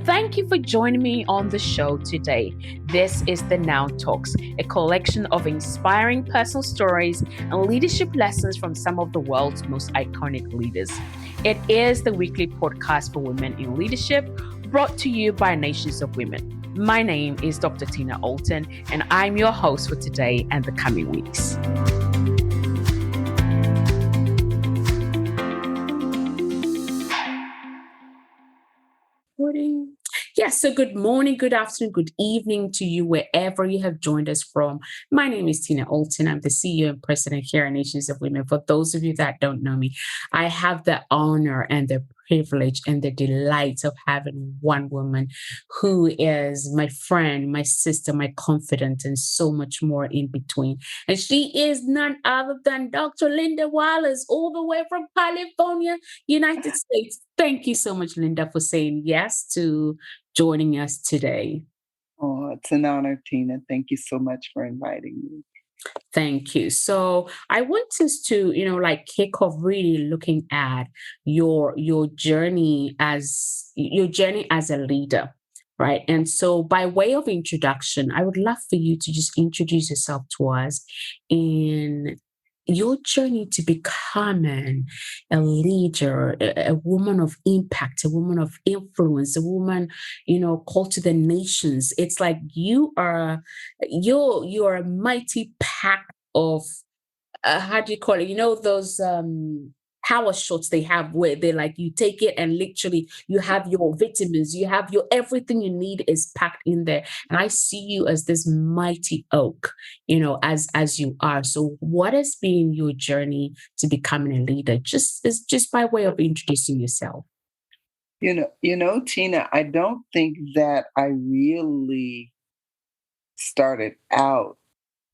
Thank you for joining me on the show today. This is the Now Talks, a collection of inspiring personal stories and leadership lessons from some of the world's most iconic leaders. It is the weekly podcast for women in leadership, brought to you by Nations of Women. My name is Dr. Tina Alton, and I'm your host for today and the coming weeks. Yes, so good morning, good afternoon, good evening to you, wherever you have joined us from. My name is Tina Alton. I'm the CEO and president here at Nations of Women. For those of you that don't know me, I have the honor and the privilege and the delight of having one woman who is my friend, my sister, my confidant, and so much more in between. And she is none other than Dr. Linda Wallace, all the way from California, United States. Thank you so much, Linda, for saying yes to joining us today. Oh, it's an honor, Tina. Thank you so much for inviting me. Thank you. So I want us to, kick off really looking at your journey as a leader, right? And so by way of introduction, I would love for you to just introduce yourself to us in your journey to becoming a leader, a woman of impact, a woman of influence, a woman, called to the nations. It's like you're a mighty pack of how do you call it? Those power shots they have where they like you take it and literally you have your vitamins, you have your everything you need is packed in there. And I see you as this mighty oak, as you are. So what has been your journey to becoming a leader? Just by way of introducing yourself. Tina, I don't think that I really started out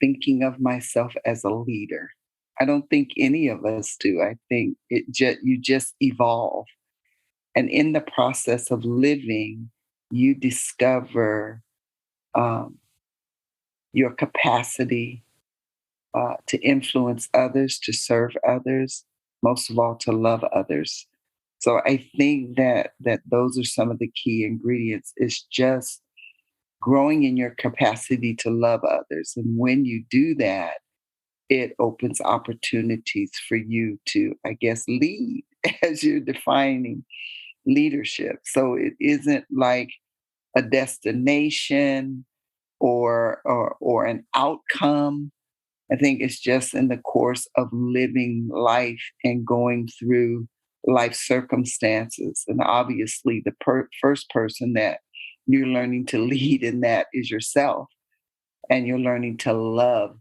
thinking of myself as a leader. I don't think any of us do. I think you just evolve. And in the process of living, you discover your capacity to influence others, to serve others, most of all, to love others. So I think that those are some of the key ingredients. It's just growing in your capacity to love others. And when you do that, it opens opportunities for you to, I guess, lead as you're defining leadership. So it isn't like a destination or an outcome. I think it's just in the course of living life and going through life circumstances. And obviously, the first person that you're learning to lead in that is yourself, and you're learning to love.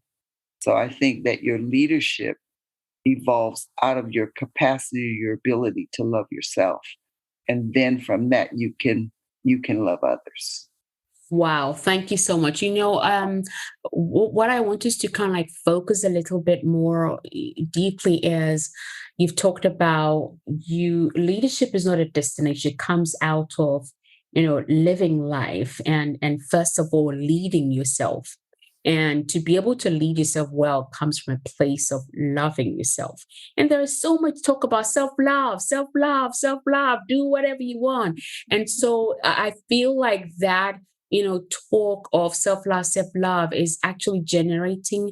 So I think that your leadership evolves out of your capacity, your ability to love yourself. And then from that, you can love others. Wow, thank you so much. What I want us to kind of like focus a little bit more deeply is you've talked about leadership is not a destination. It comes out of, living life and first of all, leading yourself. And to be able to lead yourself well comes from a place of loving yourself. And there is so much talk about self-love, self-love, self-love, do whatever you want. And so I feel like that talk of self-love is actually generating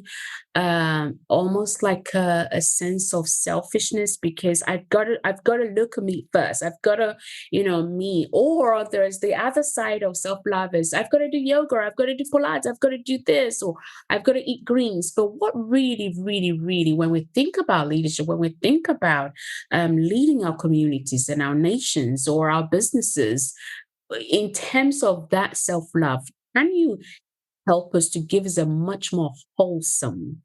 almost like a sense of selfishness, because I've got to look at me first. I've got to, me. Or there's the other side of self-love is I've got to do yoga, I've got to do Pilates, I've got to do this, or I've got to eat greens. But what really, really, really, when we think about leadership, when we think about leading our communities and our nations or our businesses, in terms of that self-love, can you help us to give us a much more wholesome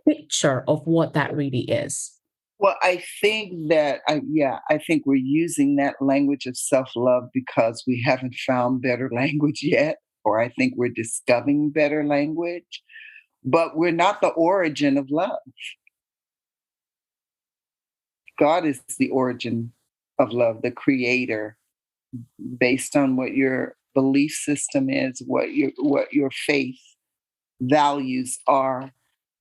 picture of what that really is? Well, I think that, I think we're using that language of self-love because we haven't found better language yet, or I think we're discovering better language, but we're not the origin of love. God is the origin of love, the creator, based on what your belief system is, what your faith values are,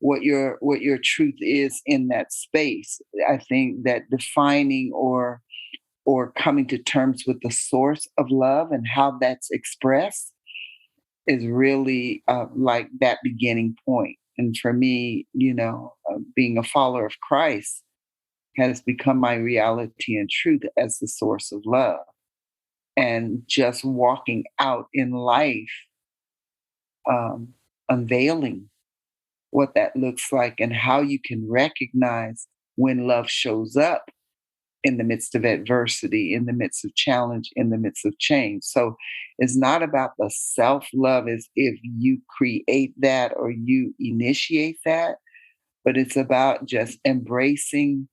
what your truth is in that space. I think that defining or or coming to terms with the source of love and how that's expressed is really like that beginning point. And for me, being a follower of Christ has become my reality and truth as the source of love. And just walking out in life, um, unveiling what that looks like and how you can recognize when love shows up in the midst of adversity, in the midst of challenge, in the midst of change. So it's not about the self love as if you create that or you initiate that, but it's about just embracing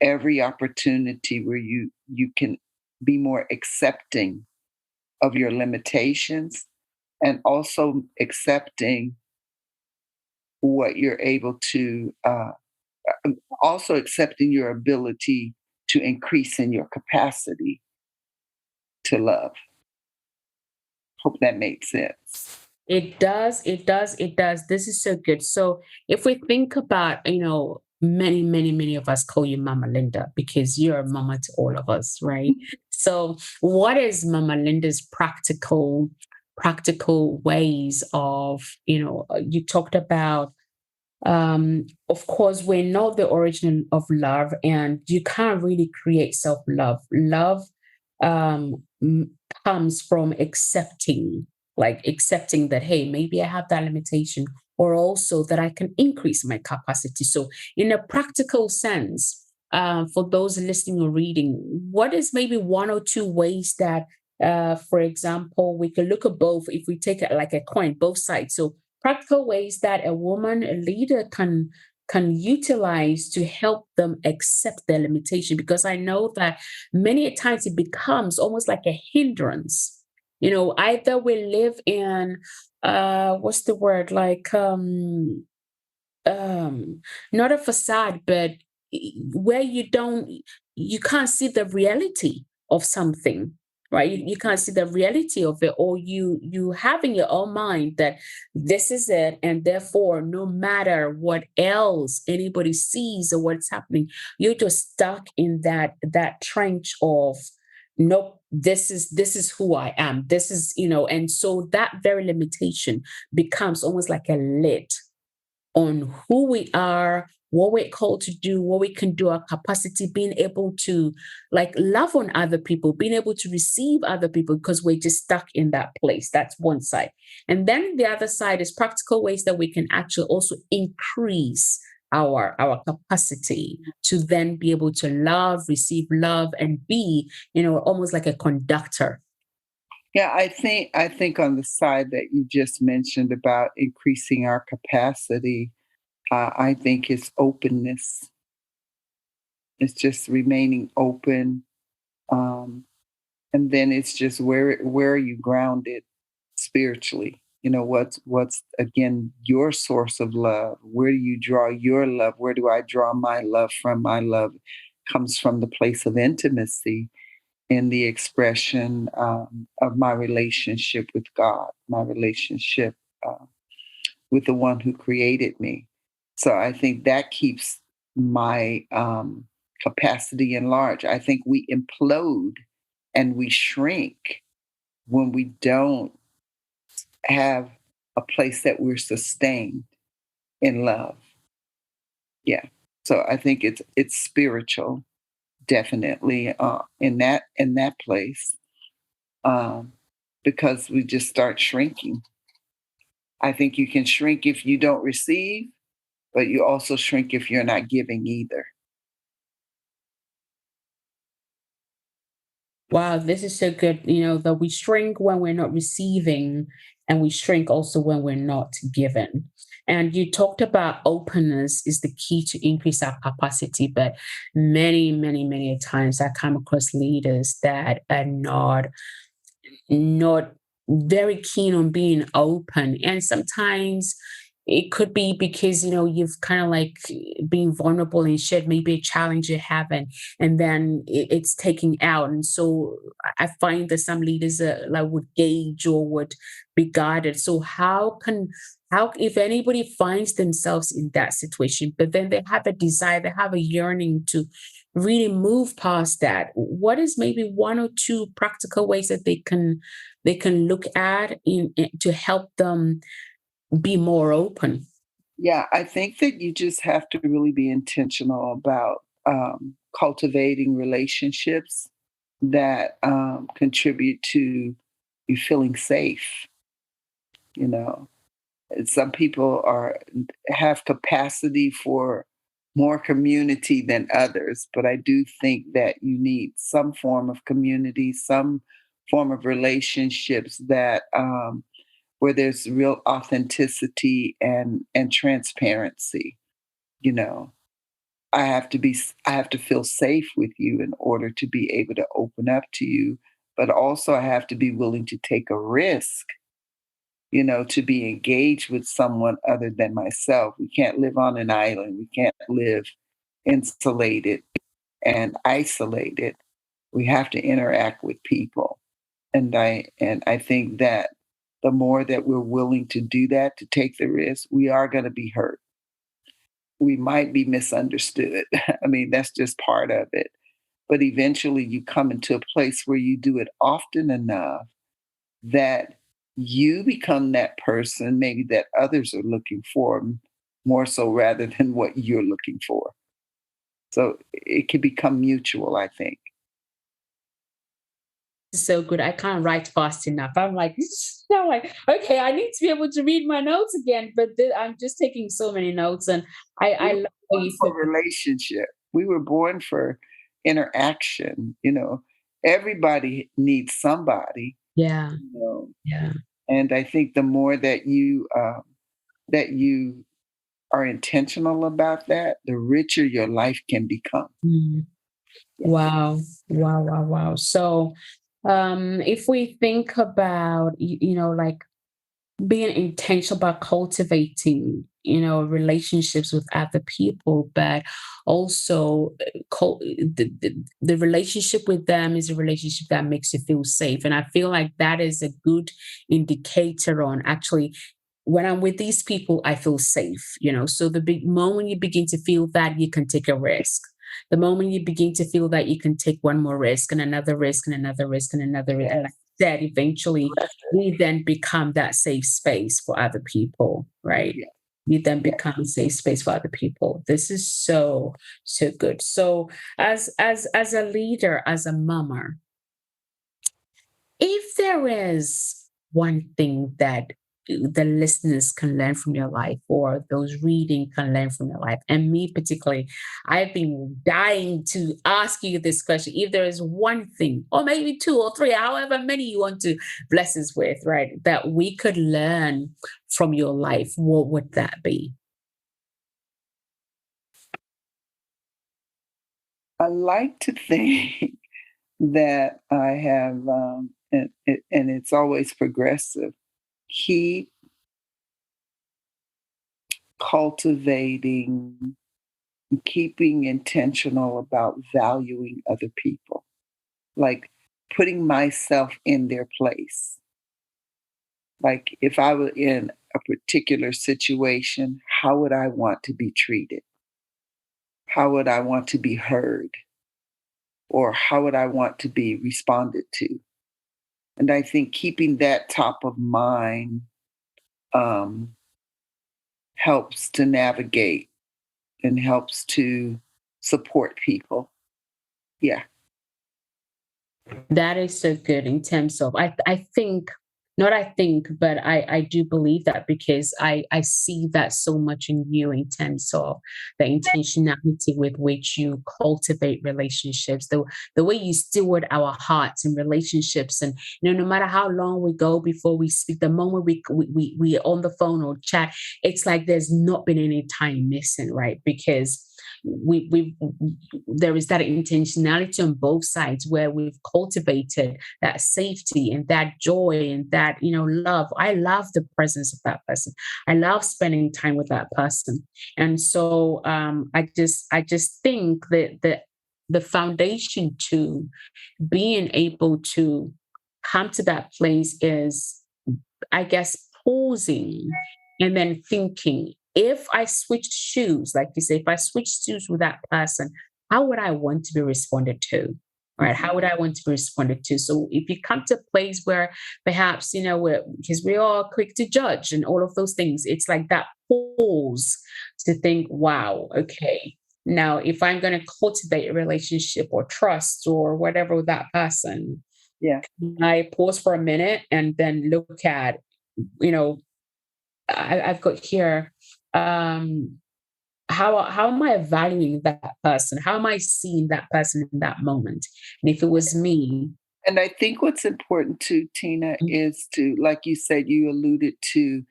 every opportunity where you can be more accepting of your limitations and also accepting what you're able to also accepting your ability to increase in your capacity to love. Hope that makes sense. It does, it does, it does. This is so good. So if we think about, many, many, many of us call you Mama Linda because you're a mama to all of us, right? So what is Mama Linda's practical ways of, you talked about of course, we know the origin of love, and you can't really create self-love. Love comes from accepting, like accepting that, hey, maybe I have that limitation, or also that I can increase my capacity. So, in a practical sense, for those listening or reading, what is maybe one or two ways that, for example, we can look at both if we take it like a coin, both sides. So, practical ways that a woman, a leader, can utilize to help them accept their limitation, because I know that many times it becomes almost like a hindrance. Either we live in what's the word, like um not a facade, but where you can't see the reality of something, right? You can't see the reality of it, or you have in your own mind that this is it, and therefore no matter what else anybody sees or what's happening, you're just stuck in that trench of, nope, this is who I am, this is, and so that very limitation becomes almost like a lid on who we are, what we're called to do, what we can do, our capacity, being able to like love on other people, being able to receive other people, because we're just stuck in that place. That's one side. And then the other side is practical ways that we can actually also increase our capacity to then be able to love, receive love, and be, almost like a conductor. Yeah, I think on the side that you just mentioned about increasing our capacity, I think it's openness. It's just remaining open, um, and then it's just where are you grounded spiritually? What's again your source of love? Where do you draw your love? Where do I draw my love from? My love comes from the place of intimacy in the expression of my relationship with God, my relationship uh, with the one who created me. So I think that keeps my capacity enlarged. I think we implode and we shrink when we don't have a place that we're sustained in love. Yeah. So I think it's spiritual, definitely in that place, um, because we just start shrinking. I think you can shrink if you don't receive, but you also shrink if you're not giving either. Wow, this is so good. That we shrink when we're not receiving, and we shrink also when we're not given. And you talked about openness is the key to increase our capacity, but many, many, many times I come across leaders that are not very keen on being open. And sometimes it could be because you've kind of like been vulnerable and shared maybe a challenge you have, and then it's taking out. And so I find that some leaders like would gauge or would be guided. So how if anybody finds themselves in that situation, but then they have a desire, they have a yearning to really move past that, what is maybe one or two practical ways that they can look at to help them be more open? Yeah, I think that you just have to really be intentional about cultivating relationships that contribute to you feeling safe. You know, some people are have capacity for more community than others, but I do think that you need some form of community, some form of relationships that where there's real authenticity and transparency. You know, I have to feel safe with you in order to be able to open up to you, but also I have to be willing to take a risk, to be engaged with someone other than myself. We can't live on an island. We can't live insulated and isolated. We have to interact with people. And I think that the more that we're willing to do that, to take the risk, we are going to be hurt. We might be misunderstood. I mean, that's just part of it. But eventually you come into a place where you do it often enough that you become that person maybe that others are looking for more so rather than what you're looking for. So it can become mutual, I think. So good. I can't write fast enough. I'm like, now like, okay, I need to be able to read my notes again, but I'm just taking so many notes, and I We were love what born you for said. relationship. We were born for interaction. Everybody needs somebody, Yeah, you know. yeah. And I think the more that you are intentional about that, the richer your life can become. Mm. Yeah. Wow, wow, wow, wow. So, if we think about, like being intentional about cultivating relationships with other people, but also the relationship with them is a relationship that makes you feel safe, and I feel like that is a good indicator on actually when I'm with these people, I feel safe. So the big moment you begin to feel that, you can take a risk. The moment you begin to feel that, you can take one more risk and another risk and another risk and another risk. And like I said, eventually we then become that safe space for other people, right? Yeah. We then Yeah. become a safe space for other people. This is so, so good. So as a leader, as a mama, if there is one thing that the listeners can learn from your life, or those reading can learn from your life, and me particularly, I've been dying to ask you this question. If there is one thing, or maybe two or three, however many you want to bless us with, right, that we could learn from your life, what would that be? I like to think that I have, and it's always progressive. Keep cultivating, keeping intentional about valuing other people, like putting myself in their place. Like if I were in a particular situation, how would I want to be treated? How would I want to be heard? Or how would I want to be responded to? And I think keeping that top of mind um, helps to navigate and helps to support people. Yeah. That is so good in terms of I think, not I think, but I do believe that, because I see that so much in you in terms of the intentionality with which you cultivate relationships, the way you steward our hearts and relationships. And no matter how long we go before we speak, the moment we are on the phone or chat, it's like there's not been any time missing, right? Because we there is that intentionality on both sides where we've cultivated that safety and that joy and that, love. I love the presence of that person. I love spending time with that person. And so I just think that the foundation to being able to come to that place is, I guess, pausing and then thinking, if I switched shoes, like you say, if I switched shoes with that person, how would I want to be responded to? Right? How would I want to be responded to? So if you come to a place where perhaps, because we're all quick to judge and all of those things, it's like that pause to think, wow, okay, now if I'm going to cultivate a relationship or trust or whatever with that person, Yeah. I pause for a minute and then look at, you know, I've got here, um, how am I valuing that person? How am I seeing that person in that moment? And if it was me, And I think what's important too, Tina, mm, is to, like you said, you alluded to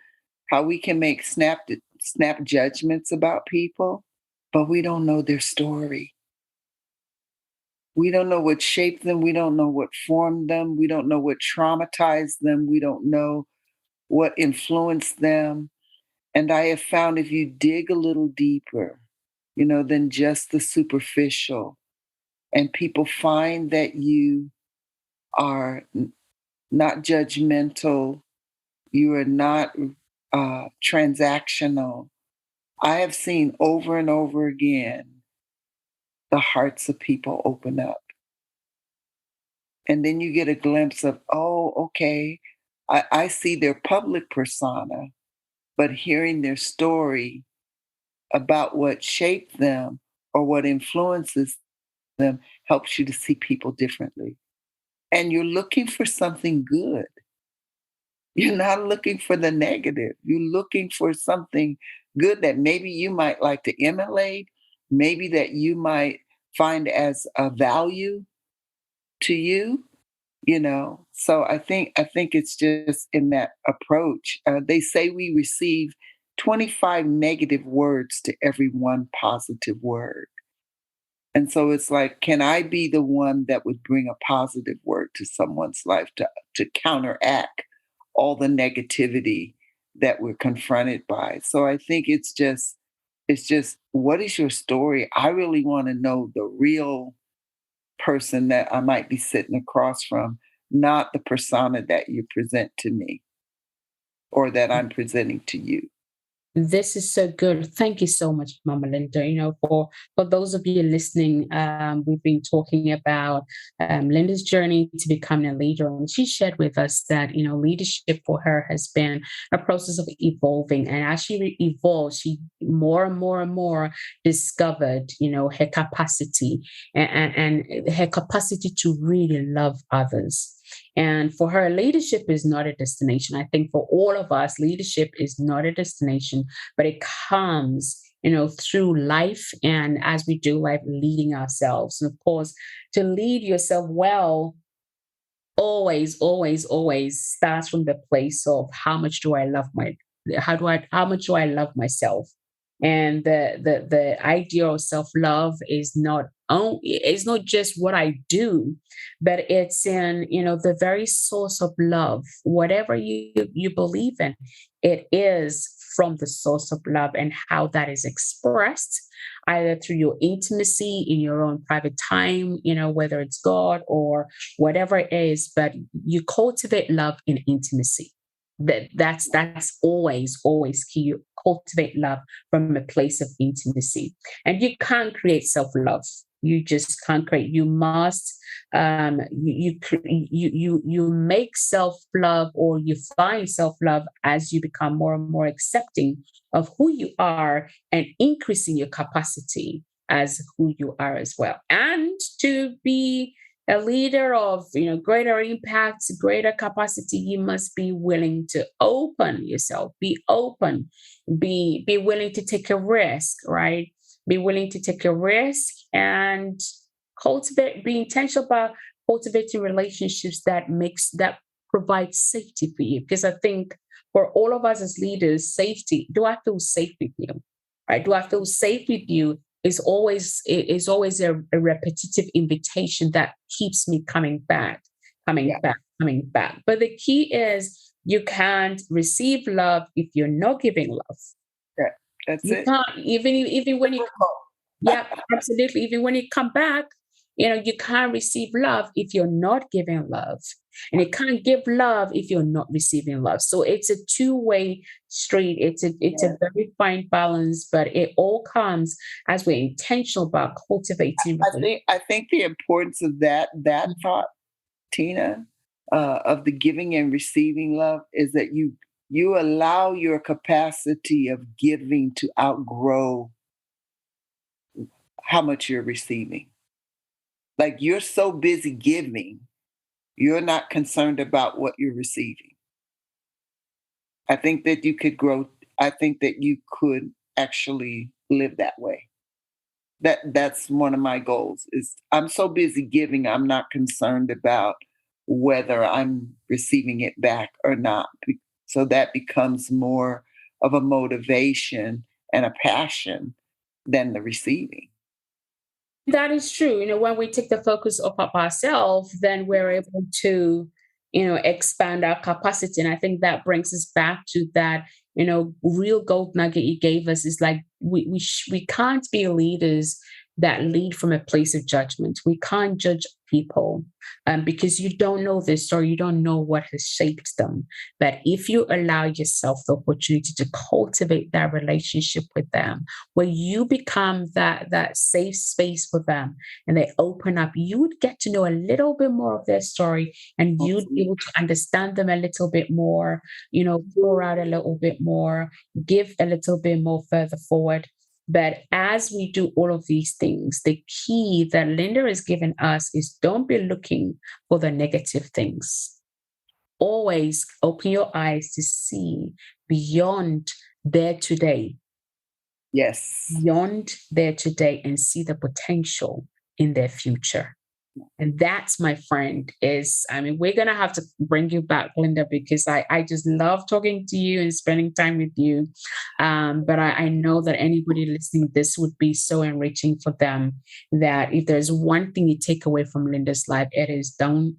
how we can make snap judgments about people, but we don't know their story. We don't know what shaped them. We don't know what formed them. We don't know what traumatized them. We don't know what influenced them. And I have found if you dig a little deeper, than just the superficial, and people find that you are not judgmental, you are not transactional. I have seen over and over again the hearts of people open up. And then you get a glimpse of, oh, okay, I see their public persona, but hearing their story about what shaped them or what influences them helps you to see people differently. And you're looking for something good. You're not looking for the negative. You're looking for something good that maybe you might like to emulate, maybe that you might find as a value to you. So I think it's just in that approach. They say we receive 25 negative words to every one positive word. And so it's like, can I be the one that would bring a positive word to someone's life to counteract all the negativity that we're confronted by? So I think it's just what is your story? I really want to know the real person that I might be sitting across from, not the persona that you present to me or that I'm presenting to you. this is so good. Thank you so much, Mama Linda. For those of you listening, we've been talking about Linda's journey to becoming a leader, and she shared with us that leadership for her has been a process of evolving, and as she evolved, she more and more and more discovered, her capacity and her capacity to really love others. And for her, leadership is not a destination. I think for all of us, leadership is not a destination, but it comes, through life. And as we do life, leading ourselves. And of course, to lead yourself well, always, always, always starts from the place of how much do I love how much do I love myself? And the idea of self-love is not just what I do, but it's in, the very source of love. Whatever you believe in, it is from the source of love, and how that is expressed either through your intimacy in your own private time, whether it's God or whatever it is, but you cultivate love in intimacy. That's always key. You cultivate love from a place of intimacy, and you can't create self-love. You just can't create. You must you make self-love, or you find self-love as you become more and more accepting of who you are and increasing your capacity as who you are as well. And to be a leader of greater impact, greater capacity, you must be willing to open yourself, be open, be willing to take a risk, right? Be willing to take a risk and be intentional about cultivating relationships that provide safety for you. Because I think for all of us as leaders, safety, do I feel safe with you? Right? Do I feel safe with you is always a repetitive invitation that keeps me coming back, coming Yeah, back, coming back. But the key is you can't receive love if you're not giving love. that, that's You it. can't even when you yeah, absolutely. Even when you come back, you can't receive love if you're not giving love. And you can't give love if you're not receiving love. So it's a two-way street. It's a Yeah. very fine balance, but it all comes as we're intentional about cultivating I think the importance of that thought, Tina, of the giving and receiving love is that you allow your capacity of giving to outgrow how much you're receiving. Like you're so busy giving, you're not concerned about what you're receiving. I think that you could grow. I think that you could actually live that way. That's one of my goals is I'm so busy giving, I'm not concerned about whether I'm receiving it back or not. So that becomes more of a motivation and a passion than the receiving. That is true. When we take the focus off of ourselves, then we're able to, expand our capacity. And I think that brings us back to that, real gold nugget you gave us is like we can't be leaders that lead from a place of judgment. We can't judge people because you don't know their story, you don't know what has shaped them. But if you allow yourself the opportunity to cultivate that relationship with them, where you become that safe space for them and they open up, you would get to know a little bit more of their story and you'd be able to understand them a little bit more, pour out a little bit more, give a little bit more further forward. But as we do all of these things, the key that Linda has given us is don't be looking for the negative things. Always open your eyes to see beyond there today, Yes. beyond their today and see the potential in their future. And that's, my friend, we're going to have to bring you back, Linda, because I just love talking to you and spending time with you. But I know that anybody listening, this would be so enriching for them that if there's one thing you take away from Linda's life, it is don't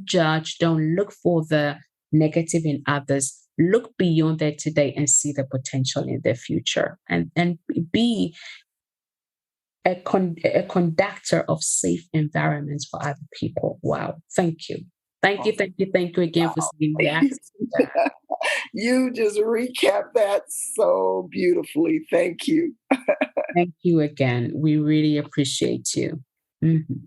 judge, don't look for the negative in others. Look beyond their today and see the potential in their future and be a conductor of safe environments for other people. Wow. Thank you. Thank you. Awesome. Thank you. Thank you again for saying that. You just recap that so beautifully. Thank you. Thank you again. We really appreciate you. Mhm.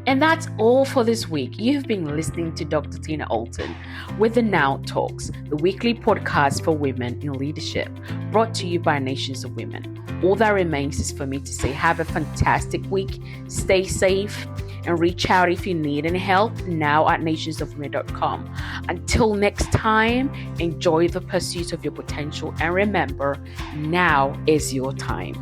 And that's all for this week. You've been listening to Dr. Tina Alton with the Now Talks, the weekly podcast for women in leadership, brought to you by Nations of Women. All that remains is for me to say have a fantastic week, stay safe, and reach out if you need any help now at nationsofwomen.com. Until next time, enjoy the pursuit of your potential and remember, now is your time.